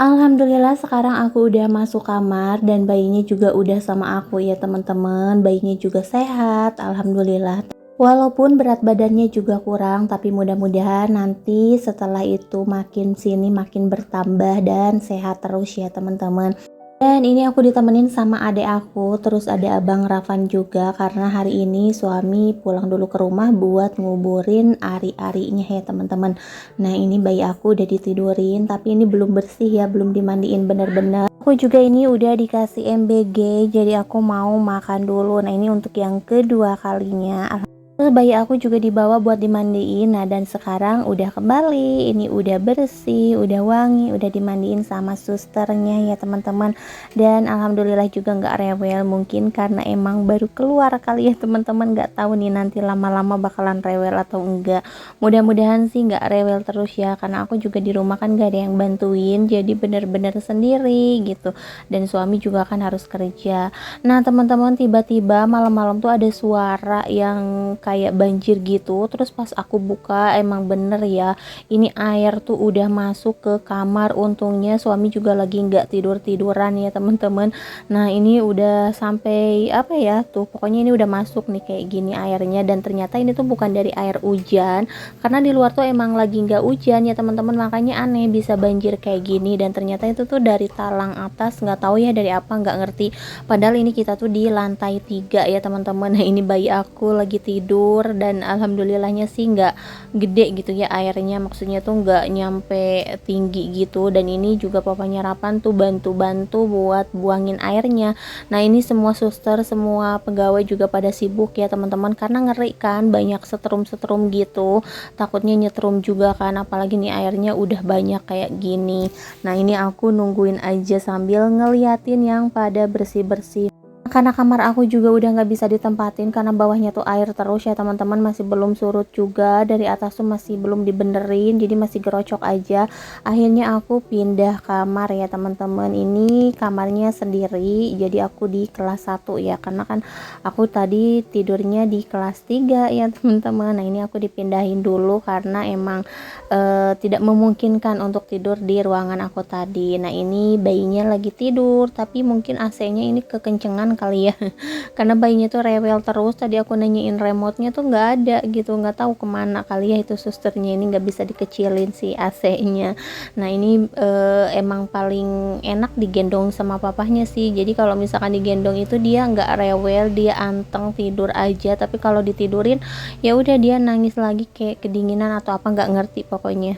Alhamdulillah sekarang aku udah masuk kamar dan bayinya juga udah sama aku ya teman-teman. Bayinya juga sehat, alhamdulillah. Walaupun berat badannya juga kurang, tapi mudah-mudahan nanti setelah itu makin sini makin bertambah dan sehat terus ya teman-teman. Dan ini aku ditemenin sama adik aku, terus ada abang Rafan juga karena hari ini suami pulang dulu ke rumah buat nguburin ari-arinya ya teman-teman. Nah ini bayi aku udah ditidurin, tapi ini belum bersih ya, belum dimandiin bener-bener. Aku juga ini udah dikasih MBG, jadi aku mau makan dulu. Nah ini untuk yang kedua kalinya. Terus bayi aku juga dibawa buat dimandiin. Nah dan sekarang udah kembali, ini udah bersih, udah wangi, udah dimandiin sama susternya ya teman-teman. Dan alhamdulillah juga nggak rewel, mungkin karena emang baru keluar kali ya teman-teman, nggak tahu nih nanti lama-lama bakalan rewel atau enggak. Mudah-mudahan sih nggak rewel terus ya, karena aku juga di rumah kan gak ada yang bantuin, jadi bener-bener sendiri gitu. Dan suami juga kan harus kerja. Nah teman-teman, tiba-tiba malam-malam tuh ada suara yang kayak banjir gitu. Terus pas aku buka emang bener ya, ini air tuh udah masuk ke kamar. Untungnya suami juga lagi nggak tidur-tiduran ya teman-teman. Nah ini udah sampai apa ya tuh, pokoknya ini udah masuk nih kayak gini airnya. Dan ternyata ini tuh bukan dari air hujan, karena di luar tuh emang lagi nggak hujan ya teman-teman, makanya aneh bisa banjir kayak gini. Dan ternyata itu tuh dari talang atas, nggak tahu ya dari apa, nggak ngerti. Padahal ini kita tuh di lantai 3 ya teman-teman. Nah ini bayi aku lagi tidur dan alhamdulillahnya sih nggak gede gitu ya airnya, maksudnya tuh nggak nyampe tinggi gitu. Dan ini juga papanya Rapan tuh bantu-bantu buat buangin airnya. Nah ini semua suster, semua pegawai juga pada sibuk ya teman-teman, karena ngeri kan banyak setrum-setrum gitu, takutnya nyetrum juga kan, apalagi nih airnya udah banyak kayak gini. Nah ini aku nungguin aja sambil ngeliatin yang pada bersih-bersih. Karena kamar aku juga udah nggak bisa ditempatin karena bawahnya tuh air terus ya teman-teman, masih belum surut juga, dari atas tuh masih belum dibenerin, jadi masih gerocok aja. Akhirnya aku pindah kamar ya teman-teman. Ini kamarnya sendiri, jadi aku di kelas 1 ya, karena kan aku tadi tidurnya di kelas 3 ya teman-teman. Nah ini aku dipindahin dulu karena emang tidak memungkinkan untuk tidur di ruangan aku tadi. Nah ini bayinya lagi tidur, tapi mungkin AC-nya ini kekencengan kali ya karena bayinya tuh rewel terus. Tadi aku nanyain remote-nya tuh nggak ada gitu, nggak tahu kemana kali ya itu susternya, ini nggak bisa dikecilin si AC-nya. Nah ini emang paling enak digendong sama papahnya sih, jadi kalau misalkan digendong itu dia nggak rewel, dia anteng tidur aja. Tapi kalau ditidurin ya udah dia nangis lagi kayak kedinginan atau apa, nggak ngerti pokoknya.